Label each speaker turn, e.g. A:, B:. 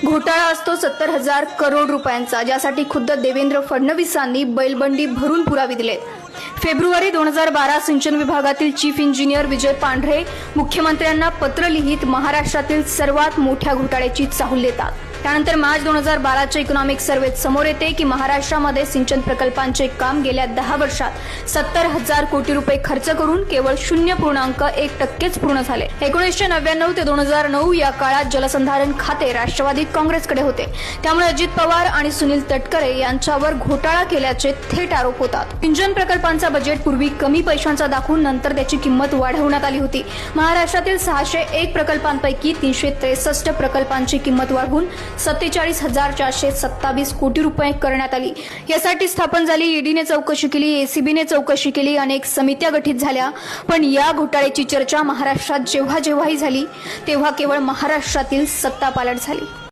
A: घोटाळा असतो 70,000 करोड रुपयांचा, ज्यासाठी खुद्द देवेंद्र फडणवीसांनी बैलबंडी भरून पुरावे दिले। फेब्रुवारी 2012 सिंचन विभागातील चीफ इंजिनियर विजय पांढरे मुख्यमंत्र्यांना पत्र लिहित महाराष्ट्रातील सर्वात मोठ्या घोटाळ्याची चाहूल देतात। त्यानंतर मार्च 2012च्या इकॉनॉमिक सर्व्हेत समोर येते की महाराष्ट्रामध्ये सिंचन प्रकल्पांचे काम गेल्या 10 वर्षात 70,000 कोटी रुपये खर्च करून केवळ 0.1% पूर्ण झाले। 1999 ते 2009 या काळात जलसंधारण खाते राष्ट्रवादी काँग्रेसकडे होते, त्यामुळे अजित पवार आणि सुनील तटकरे यांच्यावर घोटाळा केल्याचे थेट आरोप होतात। सिंचन प्रकल्पांचा बजेट पूर्वी कमी पैशांचा दाखवून नंतर त्याची किंमत वाढवण्यात आली होती। महाराष्ट्रातील 601 प्रकल्पांपैकी 363 प्रकल्पांची किंमत वाढवून 47,427 कोटी रुपये करण्यात आली। यासाठी स्थापन झाली ईडीने चौकशी केली, एसीबीने चौकशी केली, अनेक समित्या गठीत झाल्या, पण या घोटाळ्याची चर्चा महाराष्ट्रात जेव्हाही झाली तेव्हा केवळ महाराष्ट्रातील सत्तापालट झाली।